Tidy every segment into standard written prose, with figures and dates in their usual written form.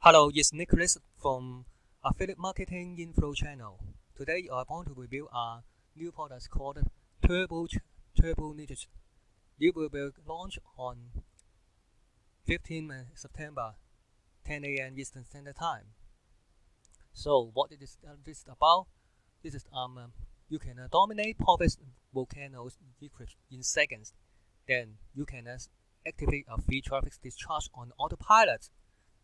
Hello, it's Nicholas from Affiliate Marketing Info channel. Today I want to review a new product called Turbo Niche. It will be launched on 15 September, 10 a.m. Eastern Standard Time. So what it is this about? This is you can dominate profits volcanoes in seconds. Then you can activate a free traffic discharge on autopilot.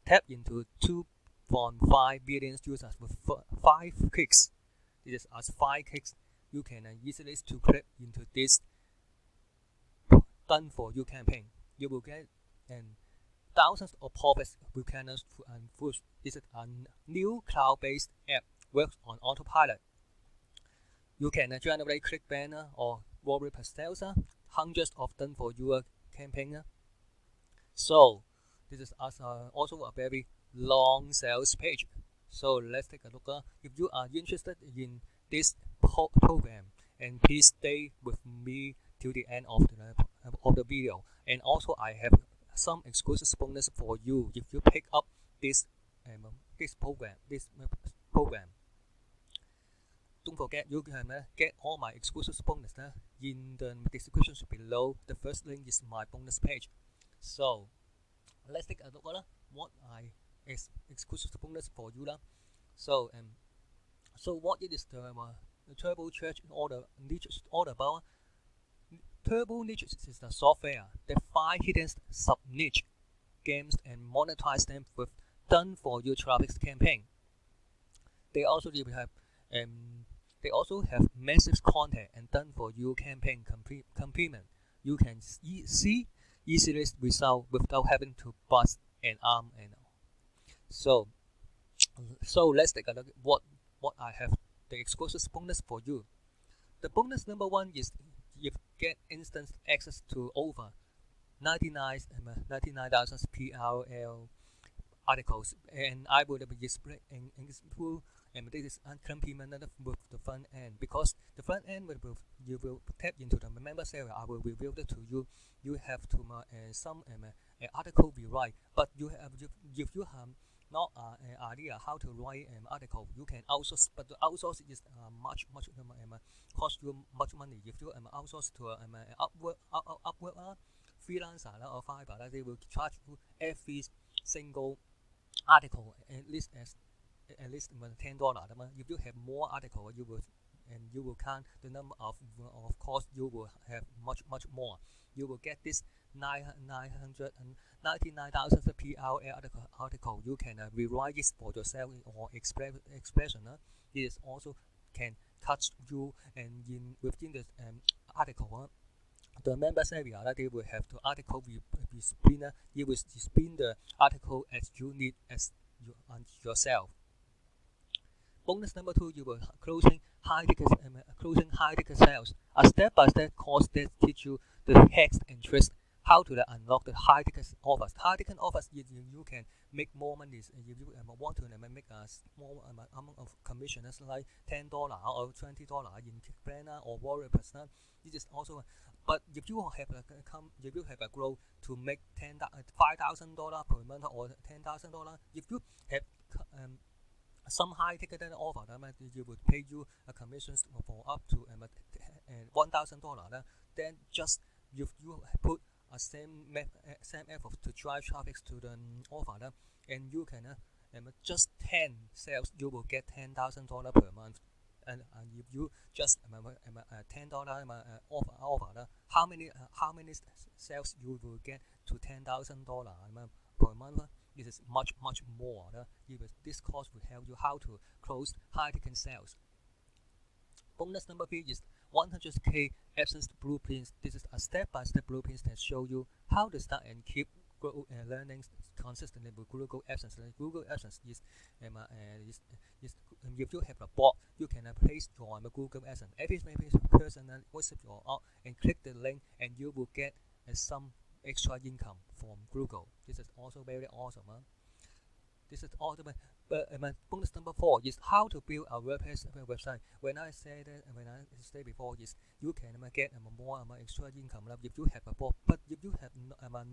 Tap into 2.5 billion users with 5 clicks. This is as 5 clicks. You can easily to click into this done for you campaign. You will get thousands of profits volcanoes and push. This is a new cloud-based app works on autopilot. You can generate click banner or WarriorPlus sales, hundreds of done for your campaign. So this is also a very long sales page. So let's take a look. If you are interested in this program, and please stay with me till the end of the video. And also I have some exclusive bonus for you if you pick up this program. Don't forget you can get all my exclusive bonus in the description below. The first link is my bonus page. So let's take a look at what I exclusive bonus for you. So what it is the Turbo Niche all about? Turbo Niche is the software that find hidden sub-niche games and monetize them with done for you traffic campaign. They also have massive content and done for you campaign complement. You can see easily result without having to bust an arm and so let's take a look at what I have the exclusive bonus for you. The bonus number 1 is you get instant access to over 99,000 PRL articles, and I will be displaying and this is complemented with the front end, because the front end you will tap into the members area. I will reveal it to you. You have to some article be right, but if you have not an idea how to write an article, you can outsource. But the outsource is much cost you much money. If you outsource to Upwork, freelancer or Fiverr, they will charge you every single article at least $10. If you have more article, you will count the number of course you will have much more. You will get this 999,000 PRL article. You can rewrite this for yourself or expression. This also can touch you, and within the article. The members area, they will have the article be spin. You will spin the article as you need as yourself. Bonus number 2, you will closing high ticket sales. A step-by-step course that teach you the hacks and tricks how to unlock the high ticket offers. High ticket offers, you can make more money. If you want to make a small amount of commissions like $10 or $20 in Clickbank or WarriorPlus, this is also. But if you have a goal to make $5,000 per month or $10,000, if you have some high ticket offer, you would pay you a commissions for up to $1,000. Then just if you put a same effort to drive traffic to the offer, and you can just 10 sales, you will get $10,000 per month. And if you just $10 offer, how many sales you will get to $10,000 per month? This is much more. This course will help you how to close high ticket sales. Bonus number 3 is 100K AdSense blueprints. This is a step-by-step blueprint that show you how to start and keep learning consistently with Google AdSense. Google AdSense is if you have a bot, you can place your Google AdSense. Every person visit your app and click the link, and you will get some extra income from Google. This is also very awesome. This is all the bonus number 4 is how to build a WordPress website. When I say before is you can get more extra income if you have a blog, but if you have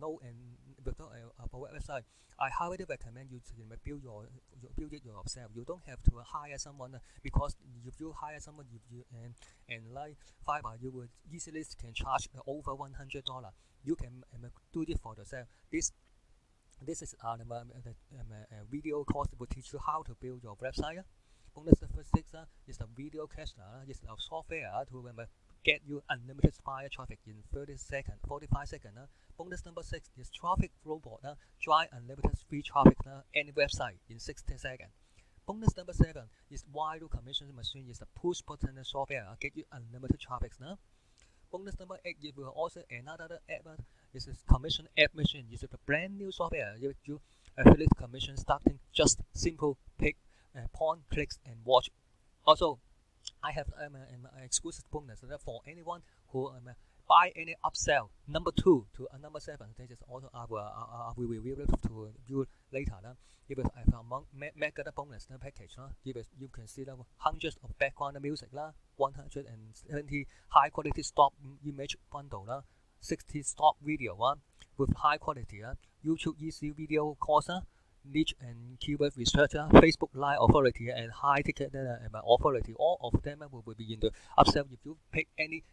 no and without a website, I highly recommend you to build it yourself. You don't have to hire someone because if you hire someone and like Fiverr, you would easily can charge over $100. You can do it for yourself. This is a video course will teach you how to build your website. Bonus number 6 is a video caster. It's a software to get you unlimited buyer traffic in 45 seconds. Bonus number 6 is traffic robot. Drive unlimited free traffic any website in 60 seconds. Bonus number 7 is viral commission machine. Is a push button software get you unlimited traffic. Bonus number 8 is also another app. This is commission app machine. It's a brand new software. You affiliate commission starting just simple pick, point, clicks, and watch. Also, I have an exclusive bonus for anyone who buy any upsell number 2 to number 7. This is also I will reveal it to you later. If I have a mega bonus package, you can see hundreds of background music, 170 high quality stock image bundle, 60 stock video with high quality, YouTube easy video course, niche and keyword research, Facebook Live authority, and high ticket authority. All of them will be in the upsell. If you pick any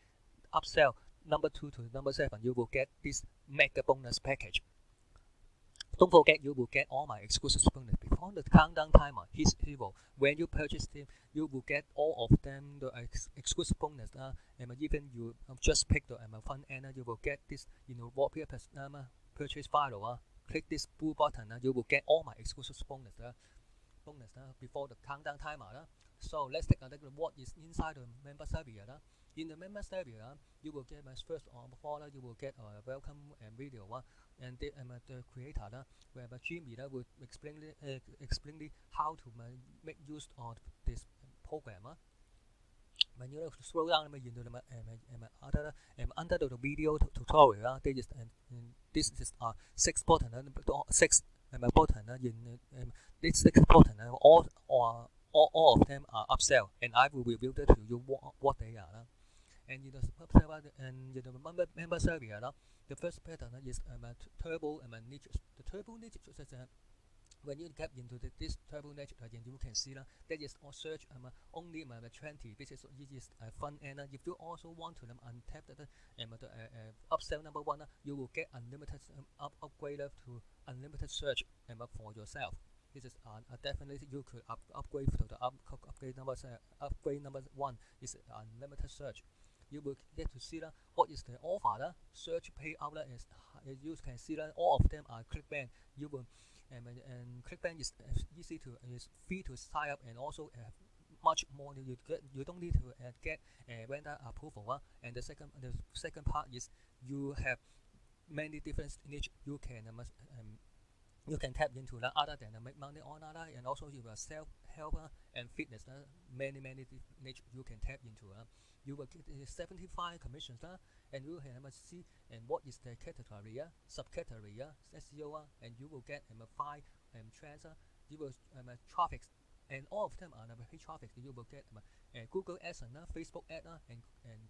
upsell number 2 to number 7, you will get this mega bonus package. Don't forget, you will get all my exclusive bonus. Before the countdown timer hits 0, when you purchase them, you will get all of them the exclusive bonus. And even you just pick the front end, you will get this WarriorPlus purchase file. Click this blue button, you will get all my exclusive bonus. Before the countdown timer. So let's take a look at what is inside the member area. In the members area, you will get my first of all, you will get a welcome video, and the creator, where Jimmy will explain how to make use of this program. When you scroll down into the under the video tutorial, this is 6 button, 6 button in this 6 button, all of them are upsell, and I will reveal to you what they are. And in the members area, the first pattern is turbo niche. The turbo niche is when you get into this turbo niche, you can see that is all search only 20. This is fun, and if you also want to untap the upsell number 1, you will get unlimited upgrade to unlimited search for yourself. This is definitely you could upgrade to the upgrade number 1 is unlimited search. You will get to see what is the offer. Search payout is you can see all of them are Clickbank. You will and Clickbank is is free to sign up, and also much more. You don't need to get vendor approval. And the second part is you have many different niche you can tap into other than make money on and also you will self-help and fitness. Many niche you can tap into. You will get 75 commissions, and you can see and what is the category, subcategory, SEO, and you will get 5 trends. You will traffic, and all of them are free traffic. You will get Google Ads, Facebook Ad, and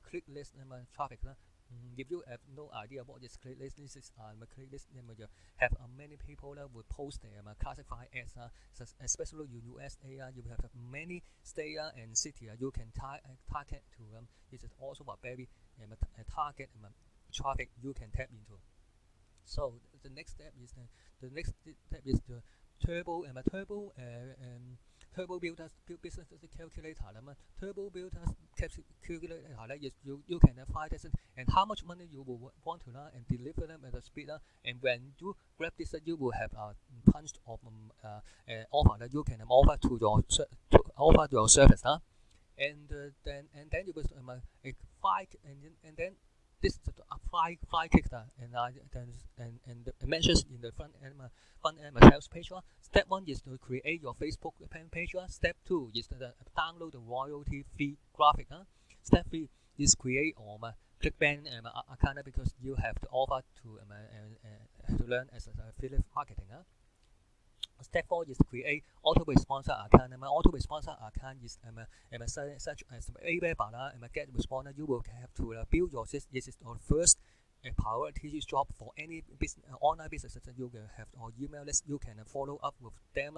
click list traffic. If you have no idea what is click list, this is click list. You have many people will post their classified ads, especially in USA. You have many state and city you can target to. This is also a very target traffic you can tap into. So the next step is the turbo turbo builders business calculator. Turbo builders calculator is you can find this and how much money you will want to and deliver them at the speed. And when you grab this, you will have a bunch of offer that you can offer to your service. And then you will fly and then this is a fly kicker, and mentions in the front end sales page. Step 1 is to create your Facebook page. Step 2 is to download the royalty free graphic. Step 3 is create Clickbank account because you have to offer to learn as affiliate marketing. Step 4 is create auto-response account. Auto-response account is such as Alibaba get response. You will have to build your system. This is the first priority job for any business, online business that you will have or email list. You can follow up with them.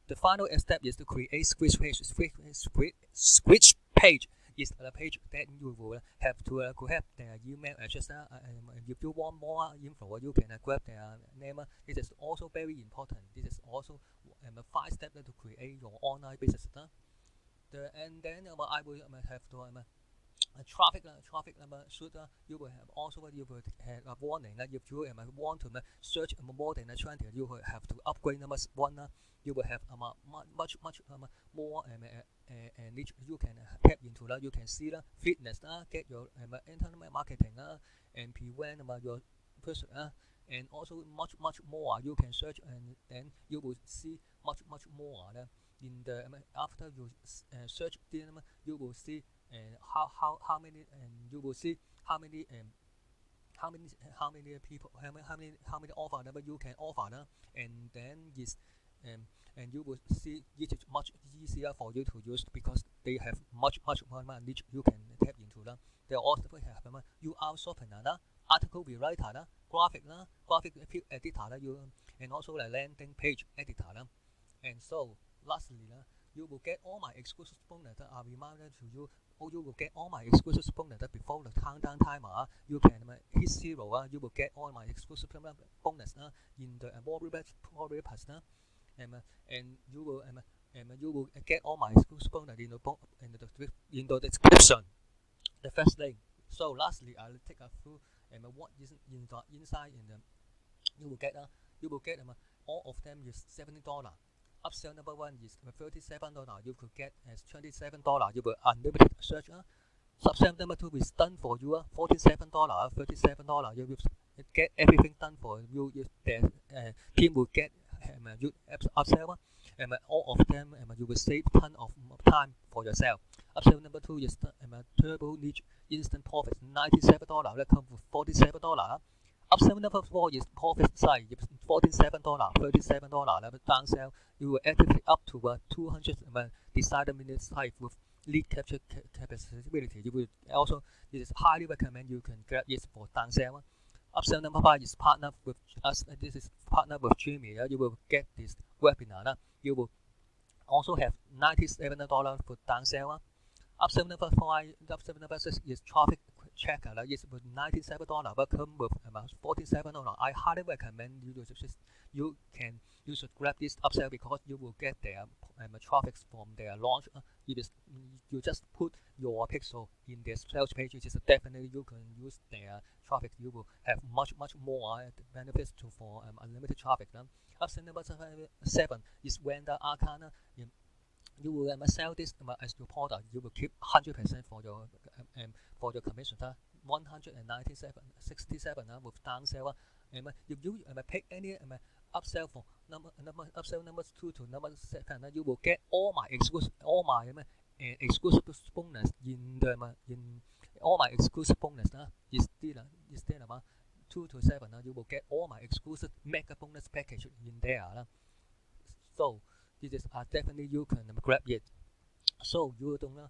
The final step is to create switch page. Switch page is the page that you will have to grab their email address. If you want more info, you can grab their name. This is also very important. This is also 5 steps to create your online business. And then I will have to traffic should you will have also you will have a warning that if you want to search more than 20, you will have to upgrade number 1. You will have much more niche you can tap into. You can see fitness, get your internet marketing, and prevent your person, and also much more you can search, and then you will see much more in the after you search them. You will see how many, and you will see how many people, how many offer that you can offer, and then is and you will see it is much easier for you to use because they have much more niche you can tap into. They also have UR softener, article rewriter, graphic editor, and also the landing page editor. And so lastly, you will get all my exclusive bonus. I reminded to you, you will get all my exclusive bonus before the countdown timer. You can hit 0. You will get all my exclusive bonus in the WarriorPlus. And you will get all my exclusive bonus in the description, the first link. So lastly, I'll take a through what is inside in the you will get all of them is $70. Upsell number 1 is $37. You could get as $27. You will unlimited search. Upsell number 2 is done for you. $47. $37. You will get everything done for you. The team will get you upsell. All of them you will save ton of time for yourself. Upsell number 2 is turbo niche instant profit $97. That comes with $47. Upsell number 4 is profit side, $47, $37. Downsell, you will activate up to 200 decided minutes type with lead capture capability. You will also, this is highly recommend you can grab this for downsell. Upsell number 5 is partner with us. This is partner with Jimmy. You will get this webinar. You will also have $97 for downsell. Upsell number 6 is traffic checker. It's with $97, but come with about $47. I highly recommend you should grab this upsell because you will get their traffic from their launch. You just put your pixel in their sales page. It is definitely you can use their traffic. You will have much more benefits for unlimited traffic. Upsell number 7 is vendor account. You will sell this as your product. You will keep 100% for your commission. 197.67 with downsell. If you pick any upsell for upsell numbers 2 to number 7, you will get all my exclusive bonus in all my exclusive bonus. Is there about 2 to 7. You will get all my exclusive mega bonus package in there. So this is definitely you can grab it. So you don't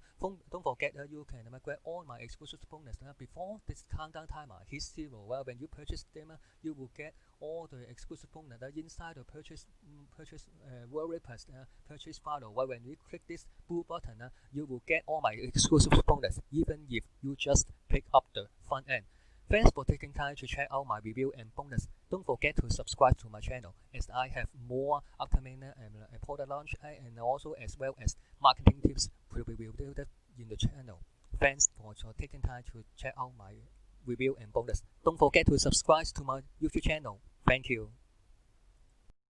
forget you can grab all my exclusive bonus before this countdown timer hits 0. Well, when you purchase them, you will get all the exclusive bonus inside the purchase WarriorPlus purchase file. Well, when you click this blue button, you will get all my exclusive bonus, even if you just pick up the front end. Thanks for taking time to check out my review and bonus. Don't forget to subscribe to my channel as I have more upcoming product launch and also as well as marketing tips will be reviewed in the channel. Thanks for taking time to check out my review and bonus. Don't forget to subscribe to my YouTube channel. Thank you.